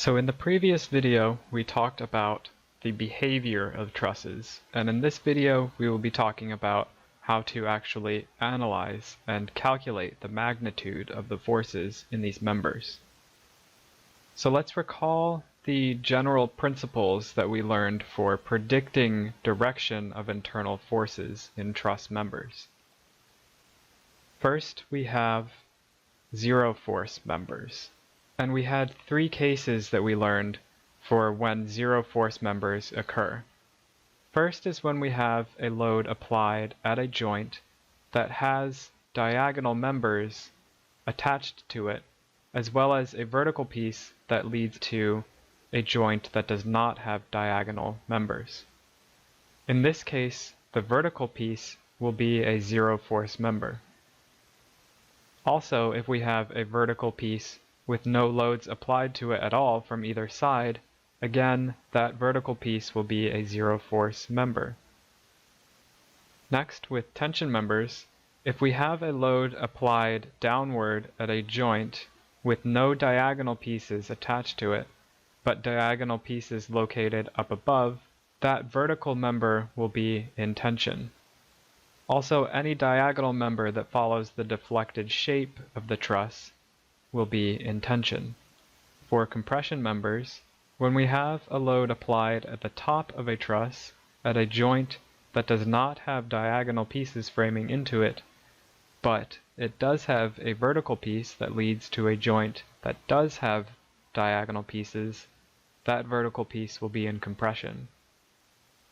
So in the previous video, we talked about the behavior of trusses, and in this video, we will be talking about how to actually analyze and calculate the magnitude of the forces in these members. So let's recall the general principles that we learned for predicting direction of internal forces in truss members. First, we have zero force members. And we had three cases that we learned for when zero force members occur. First is when we have a load applied at a joint that has diagonal members attached to it, as well as a vertical piece that leads to a joint that does not have diagonal members. In this case, the vertical piece will be a zero force member. Also, if we have a vertical piece with no loads applied to it at all from either side, again, that vertical piece will be a zero force member. Next, with tension members, if we have a load applied downward at a joint with no diagonal pieces attached to it, but diagonal pieces located up above, that vertical member will be in tension. Also, any diagonal member that follows the deflected shape of the truss will be in tension. For compression members, when we have a load applied at the top of a truss at a joint that does not have diagonal pieces framing into it, but it does have a vertical piece that leads to a joint that does have diagonal pieces, that vertical piece will be in compression.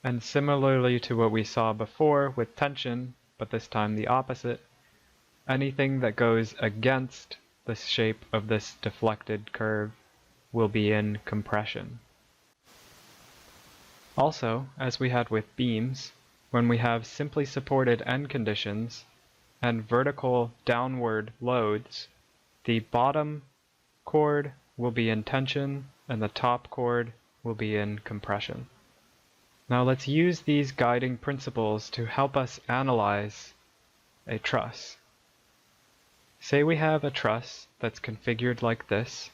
And similarly to what we saw before with tension, but this time the opposite, anything that goes against the shape of this deflected curve will be in compression. Also, as we had with beams, when we have simply supported end conditions and vertical downward loads, the bottom chord will be in tension and the top chord will be in compression. Now let's use these guiding principles to help us analyze a truss. Say we have a truss that's configured like this,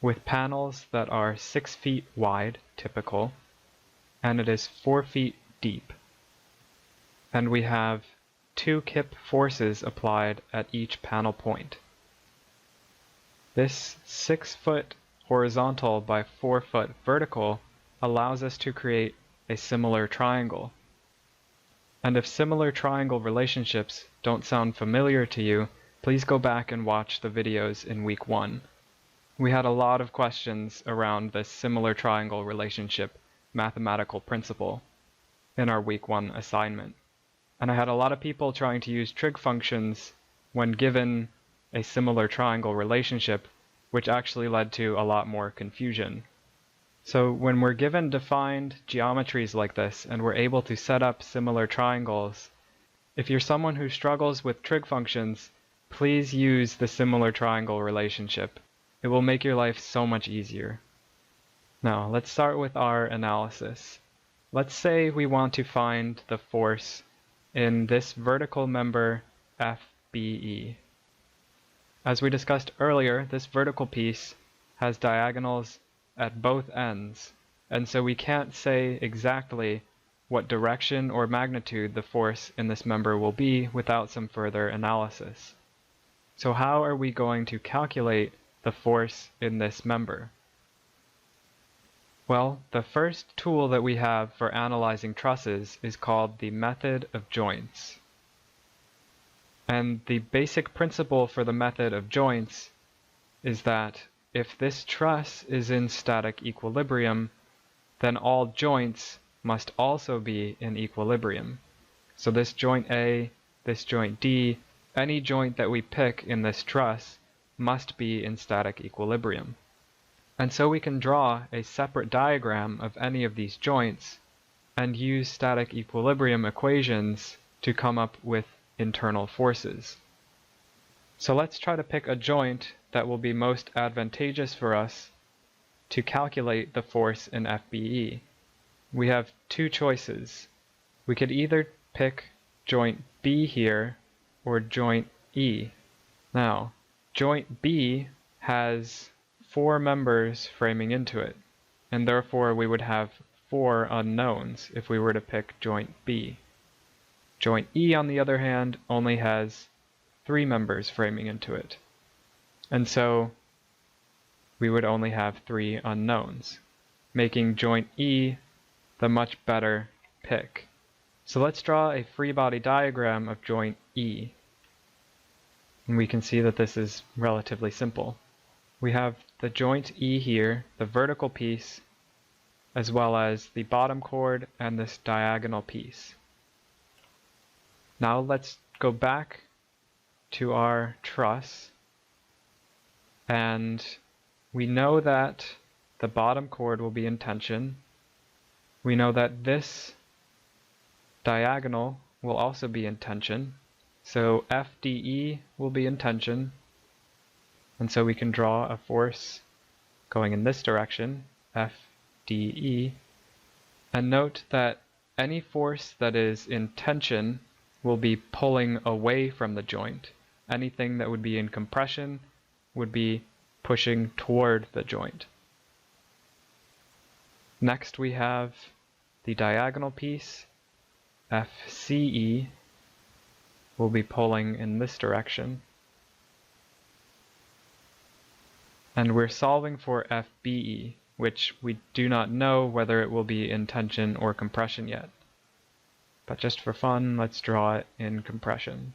with panels that are 6 feet wide, typical, and it is 4 feet deep. And we have 2 kip forces applied at each panel point. This 6-foot horizontal by 4-foot vertical allows us to create a similar triangle. And if similar triangle relationships don't sound familiar to you, please go back and watch the videos in week 1. We had a lot of questions around this similar triangle relationship mathematical principle in our week 1 assignment. And I had a lot of people trying to use trig functions when given a similar triangle relationship, which actually led to a lot more confusion. So when we're given defined geometries like this and we're able to set up similar triangles, if you're someone who struggles with trig functions, please use the similar triangle relationship. It will make your life so much easier. Now, let's start with our analysis. Let's say we want to find the force in this vertical member FBE. As we discussed earlier, this vertical piece has diagonals at both ends, and so we can't say exactly what direction or magnitude the force in this member will be without some further analysis. So how are we going to calculate the force in this member? Well, the first tool that we have for analyzing trusses is called the method of joints. And the basic principle for the method of joints is that if this truss is in static equilibrium, then all joints must also be in equilibrium. So this joint A, this joint D, any joint that we pick in this truss must be in static equilibrium. And so we can draw a separate diagram of any of these joints and use static equilibrium equations to come up with internal forces. So let's try to pick a joint that will be most advantageous for us to calculate the force in FBE. We have 2 choices. We could either pick joint B here or joint E. Now, joint B has 4 members framing into it, and therefore we would have 4 unknowns if we were to pick joint B. Joint E, on the other hand, only has 3 members framing into it, and so we would only have 3 unknowns, making joint E the much better pick. So let's draw a free body diagram of joint E. And we can see that this is relatively simple. We have the joint E here, the vertical piece, as well as the bottom chord and this diagonal piece. Now let's go back to our truss, and we know that the bottom chord will be in tension. We know that this diagonal will also be in tension, so FDE will be in tension, and so we can draw a force going in this direction, FDE, and note that any force that is in tension will be pulling away from the joint. Anything that would be in compression would be pushing toward the joint. Next we have the diagonal piece, FCE, will be pulling in this direction. And we're solving for FBE, which we do not know whether it will be in tension or compression yet. But just for fun, let's draw it in compression,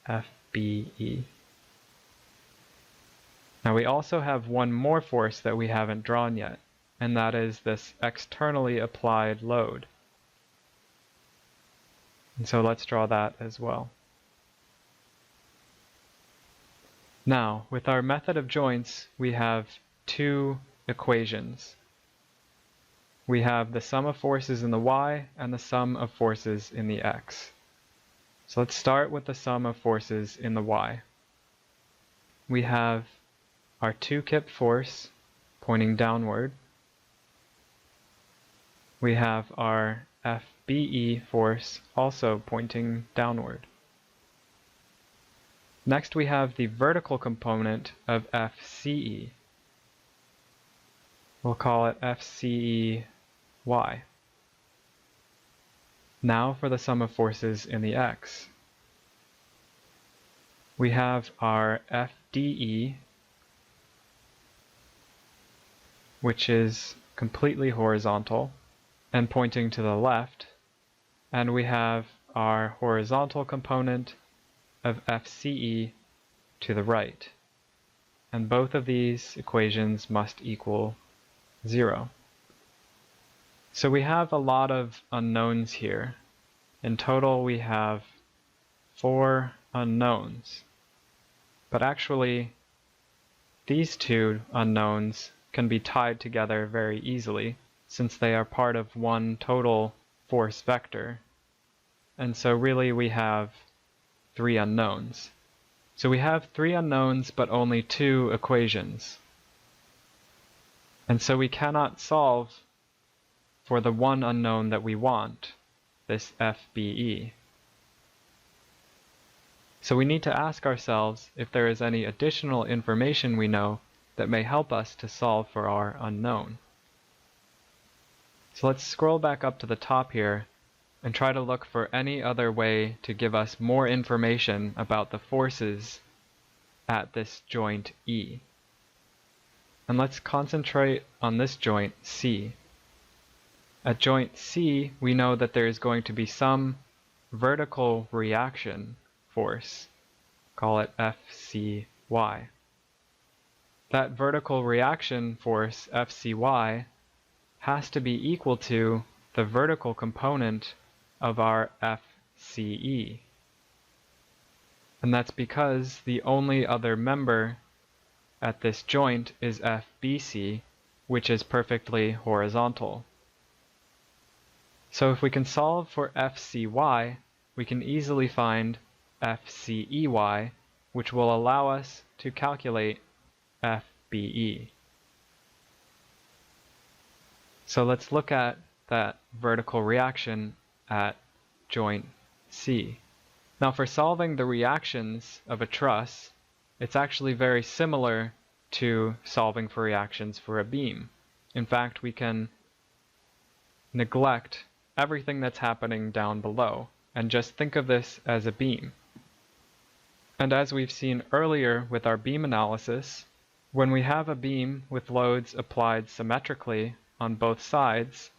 FBE. Now we also have one more force that we haven't drawn yet, and that is this externally applied load. And so let's draw that as well. Now, with our method of joints, we have 2 equations. We have the sum of forces in the y and the sum of forces in the x. So let's start with the sum of forces in the y. We have our 2 kip force pointing downward. We have our FBE force also pointing downward. Next we have the vertical component of FCE. We'll call it FCEY. Now for the sum of forces in the x. We have our FDE, which is completely horizontal and pointing to the left, and we have our horizontal component of FCE to the right, and both of these equations must equal 0. So we have a lot of unknowns here. In total we have 4 unknowns, but actually these 2 unknowns can be tied together very easily, since they are part of one total force vector. And so really we have 3 unknowns. So we have 3 unknowns but only 2 equations. And so we cannot solve for the one unknown that we want, this FBE. So we need to ask ourselves if there is any additional information we know that may help us to solve for our unknown. So let's scroll back up to the top here and try to look for any other way to give us more information about the forces at this joint E. And let's concentrate on this joint C. At joint C, we know that there is going to be some vertical reaction force. Call it FCY. That vertical reaction force, FCY, has to be equal to the vertical component of our FCE. And that's because the only other member at this joint is FBC, which is perfectly horizontal. So if we can solve for FCY, we can easily find FCEY, which will allow us to calculate FBE. So let's look at that vertical reaction at joint C. Now for solving the reactions of a truss, it's actually very similar to solving for reactions for a beam. In fact, we can neglect everything that's happening down below and just think of this as a beam. And as we've seen earlier with our beam analysis, when we have a beam with loads applied symmetrically on both sides,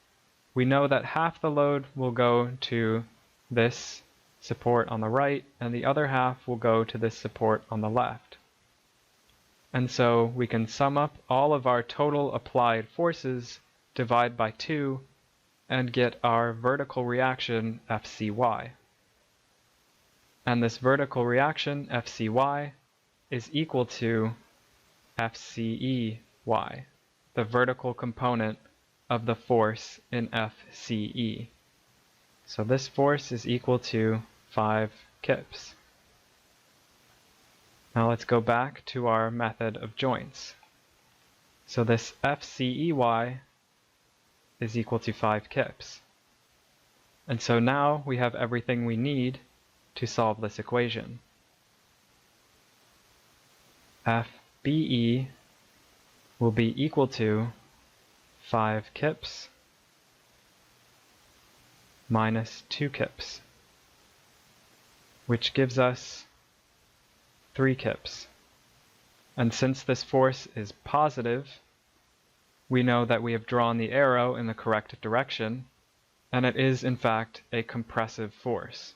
we know that half the load will go to this support on the right and the other half will go to this support on the left. And so we can sum up all of our total applied forces, divide by 2, and get our vertical reaction Fcy. And this vertical reaction Fcy is equal to Fcey, the vertical component of the force in Fce. So this force is equal to 5 kips. Now let's go back to our method of joints. So this Fcey is equal to 5 kips. And so now we have everything we need to solve this equation. Fbe will be equal to 5 kips minus 2 kips, which gives us 3 kips. And since this force is positive, we know that we have drawn the arrow in the correct direction, and it is in fact a compressive force.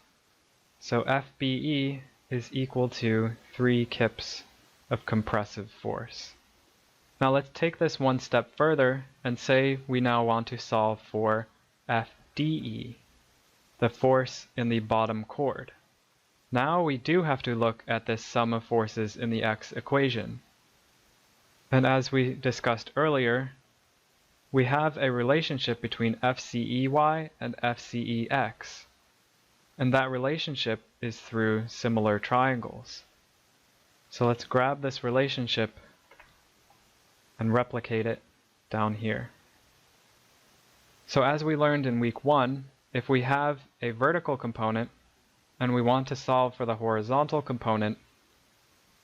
So Fbe is equal to 3 kips of compressive force. Now let's take this one step further and say we now want to solve for Fde, the force in the bottom chord. Now we do have to look at this sum of forces in the x equation. And as we discussed earlier, we have a relationship between Fcey and Fcex. And that relationship is through similar triangles. So let's grab this relationship and replicate it down here. So as we learned in week 1, if we have a vertical component and we want to solve for the horizontal component,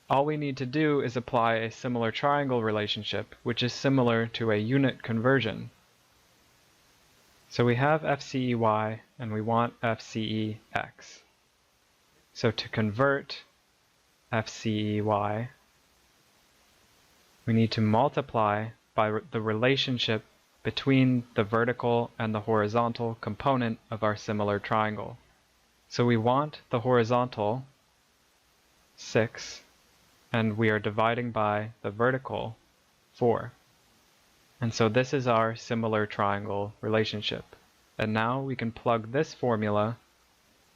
all we need to do is apply a similar triangle relationship, which is similar to a unit conversion. So we have Fcey and we want Fcex. So to convert Fcey, we need to multiply by the relationship between the vertical and the horizontal component of our similar triangle. So we want the horizontal 6, and we are dividing by the vertical 4. And so this is our similar triangle relationship. And now we can plug this formula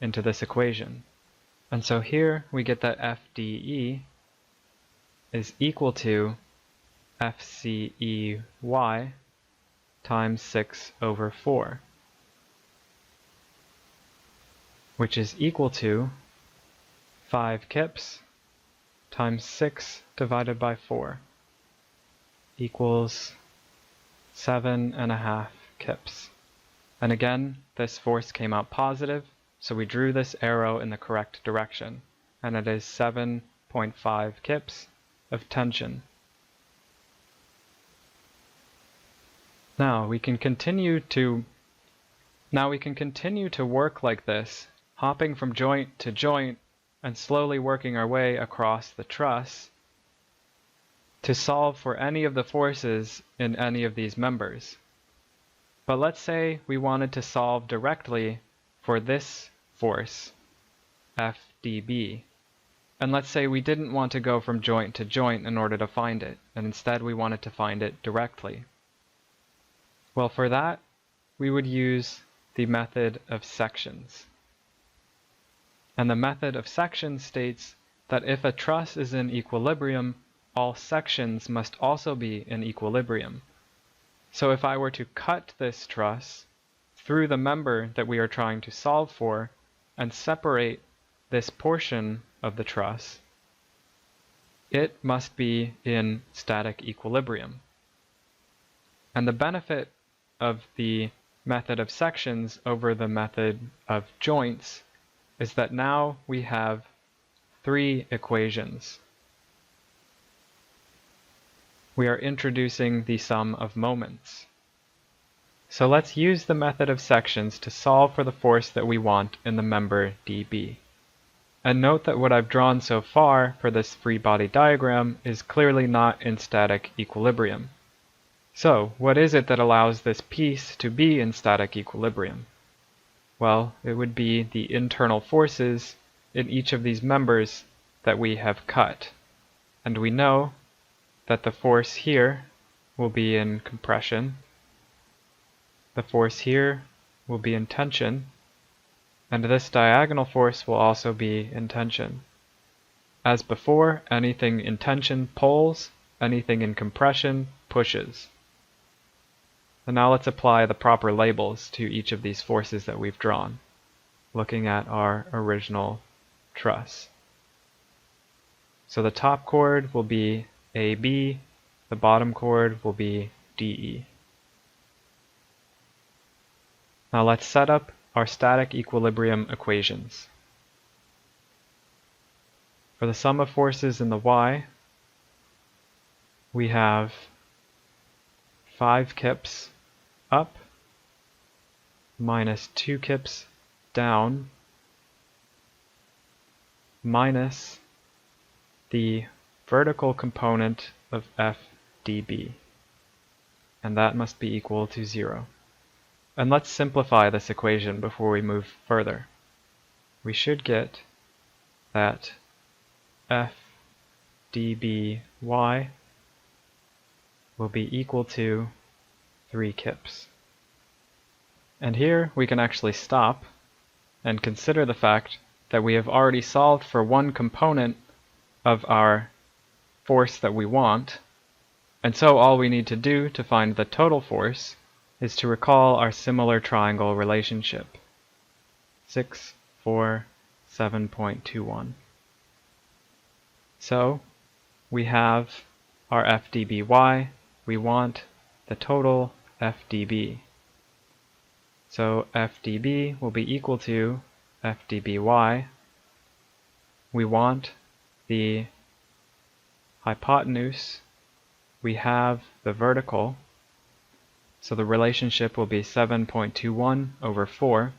into this equation. And so here we get that Fde is equal to Fcey times 6 over 4, which is equal to 5 kips times 6 divided by 4 equals 7.5 kips. And again, this force came out positive, so we drew this arrow in the correct direction, and it is 7.5 kips of tension. Now we can continue to work like this, hopping from joint to joint and slowly working our way across the truss to solve for any of the forces in any of these members. But let's say we wanted to solve directly for this force, Fdb. And let's say we didn't want to go from joint to joint in order to find it, and instead we wanted to find it directly. Well, for that, we would use the method of sections. And the method of sections states that if a truss is in equilibrium, all sections must also be in equilibrium. So if I were to cut this truss through the member that we are trying to solve for and separate this portion of the truss, it must be in static equilibrium. And the benefit of the method of sections over the method of joints is that now we have 3 equations. we are introducing the sum of moments. So let's use the method of sections to solve for the force that we want in the member dB. And note that what I've drawn so far for this free body diagram is clearly not in static equilibrium. So, what is it that allows this piece to be in static equilibrium? Well, it would be the internal forces in each of these members that we have cut. And we know that the force here will be in compression, the force here will be in tension, and this diagonal force will also be in tension. As before, anything in tension pulls, anything in compression pushes. And now let's apply the proper labels to each of these forces that we've drawn, looking at our original truss. So the top chord will be AB, the bottom chord will be DE. Now let's set up our static equilibrium equations. For the sum of forces in the y, we have 5 kips up minus 2 kips down minus the vertical component of f dB, and that must be equal to 0. And let's simplify this equation before we move further. We should get that f dBy will be equal to 3 kips. And here we can actually stop and consider the fact that we have already solved for one component of our force that we want, and so all we need to do to find the total force is to recall our similar triangle relationship, 6, 4, 7.21. So we have our FdBy, we want the total FdB. So FdB will be equal to FdBy. We want the hypotenuse, we have the vertical, so the relationship will be 7.21 over 4.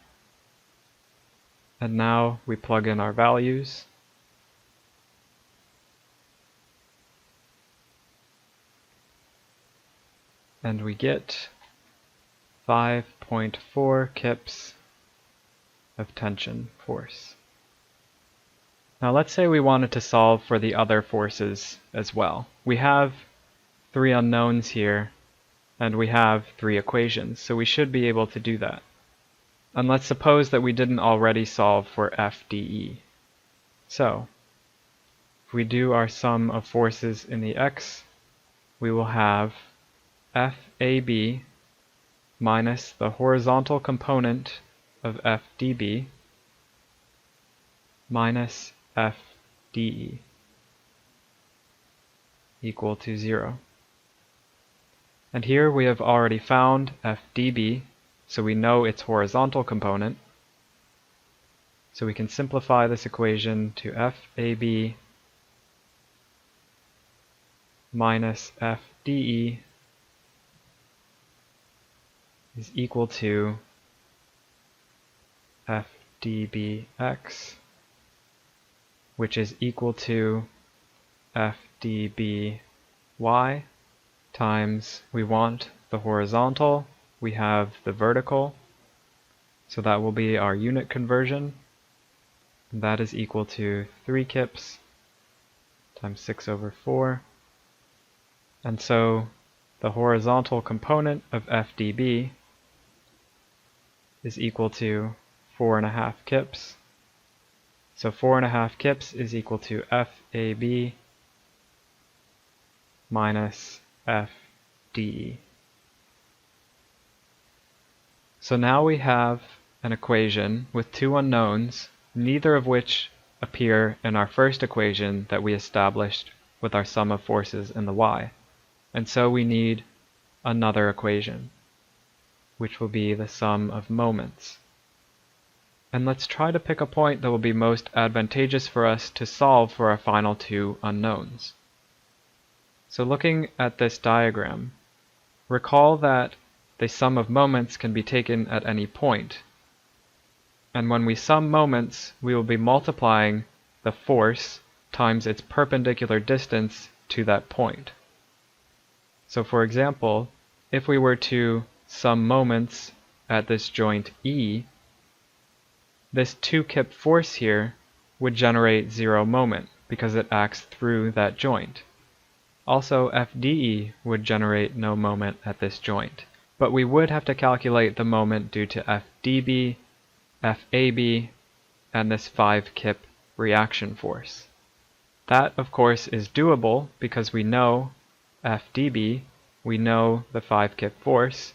And now we plug in our values. And we get 5.4 kips of tension force. Now let's say we wanted to solve for the other forces as well. We have 3 unknowns here, and we have 3 equations, so we should be able to do that. And let's suppose that we didn't already solve for FDE. So, if we do our sum of forces in the x, we will have FAB minus the horizontal component of FDB minus FDE equal to 0. And here we have already found FDB, so we know its horizontal component. So we can simplify this equation to FAB minus FDE is equal to FDBx, which is equal to FDBy times, we want the horizontal, we have the vertical, so that will be our unit conversion. And that is equal to 3 kips times 6 over 4. And so the horizontal component of FDB is equal to 4.5 kips. So 4.5 kips is equal to FAB minus FDE. So now we have an equation with 2 unknowns, neither of which appear in our first equation that we established with our sum of forces in the y. And so we need another equation, which will be the sum of moments. And let's try to pick a point that will be most advantageous for us to solve for our final 2 unknowns. So looking at this diagram, recall that the sum of moments can be taken at any point. And when we sum moments, we will be multiplying the force times its perpendicular distance to that point. So for example, if we were to sum moments at this joint E, this 2 kip force here would generate 0 moment because it acts through that joint. Also, FDE would generate no moment at this joint. But we would have to calculate the moment due to FDB, FAB, and this 5 kip reaction force. That, of course, is doable because we know FDB, we know the 5 kip force,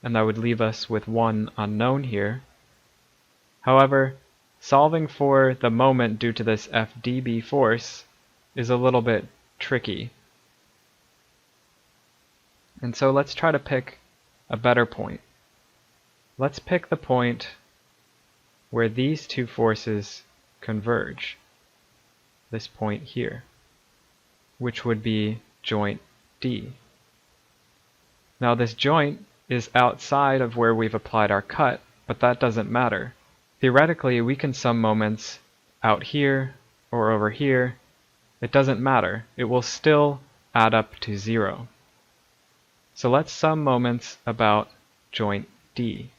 and that would leave us with one unknown here. However, solving for the moment due to this FDB force is a little bit tricky. And so let's try to pick a better point. Let's pick the point where these two forces converge, this point here, which would be joint D. Now this joint is outside of where we've applied our cut, but that doesn't matter. Theoretically, we can sum moments out here or over here. It doesn't matter. It will still add up to 0. So let's sum moments about joint D.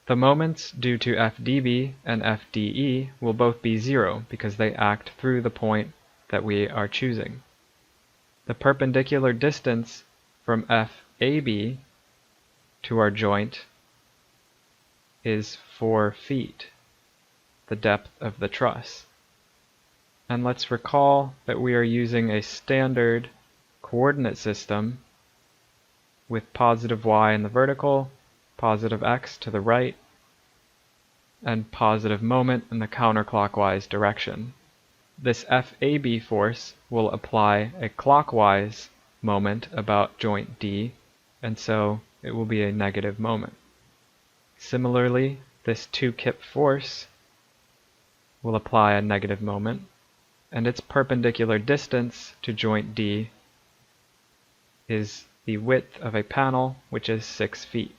The moments due to FDB and FDE will both be 0 because they act through the point that we are choosing. The perpendicular distance from FAB to our joint is 4 feet, the depth of the truss. And let's recall that we are using a standard coordinate system with positive y in the vertical, positive x to the right, and positive moment in the counterclockwise direction. This FAB force will apply a clockwise moment about joint D, and so it will be a negative moment. Similarly, this 2 kip force will apply a negative moment, and its perpendicular distance to joint D is the width of a panel, which is 6 feet.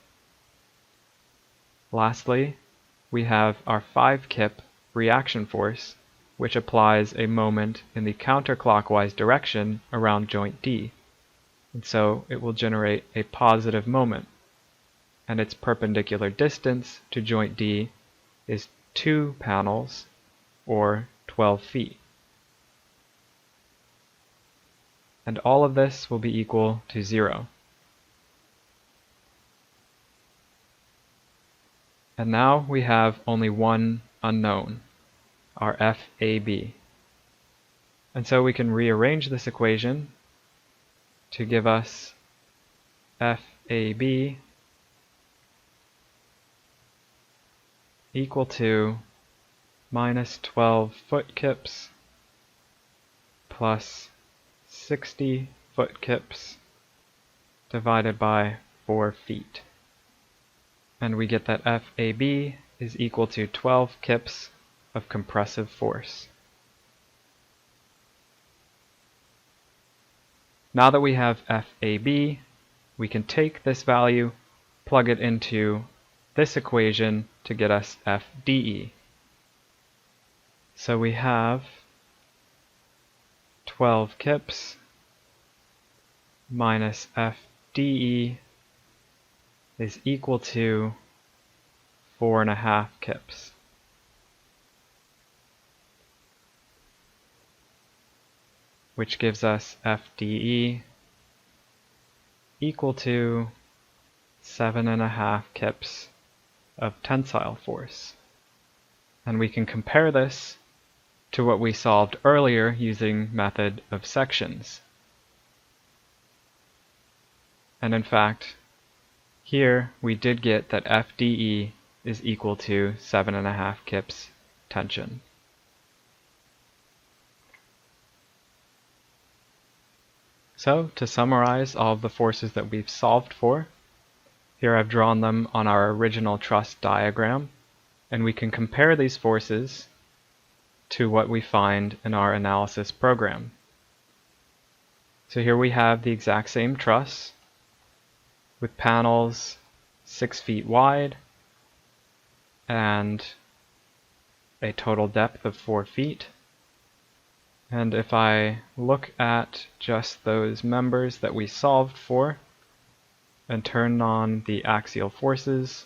Lastly, we have our 5 kip reaction force, which applies a moment in the counterclockwise direction around joint D. And so it will generate a positive moment, and its perpendicular distance to joint D is 2 panels, or 12 feet. And all of this will be equal to 0. And now we have only one unknown, our FAB. And so we can rearrange this equation to give us FAB equal to minus 12 foot kips plus 60 foot kips divided by 4 feet. And we get that FAB is equal to 12 kips of compressive force. Now that we have FAB, we can take this value, plug it into this equation to get us FDE. So we have 12 kips minus FDE is equal to 4.5 kips. Which gives us FDE equal to 7.5 kips of tensile force. And we can compare this to what we solved earlier using method of sections. And in fact, here we did get that FDE is equal to 7.5 kips tension. So, to summarize all of the forces that we've solved for, here I've drawn them on our original truss diagram, and we can compare these forces to what we find in our analysis program. So here we have the exact same truss with panels 6 feet wide and a total depth of 4 feet. And if I look at just those members that we solved for and turn on the axial forces,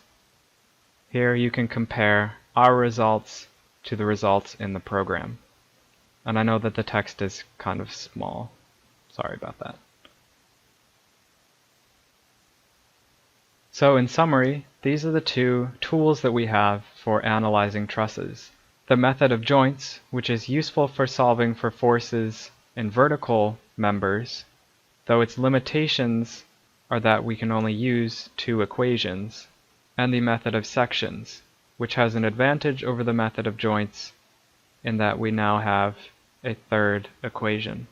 here you can compare our results to the results in the program. And I know that the text is kind of small. Sorry about that. So in summary, these are the two tools that we have for analyzing trusses. The method of joints, which is useful for solving for forces in vertical members, though its limitations are that we can only use 2 equations, and the method of sections, which has an advantage over the method of joints in that we now have a 3rd equation.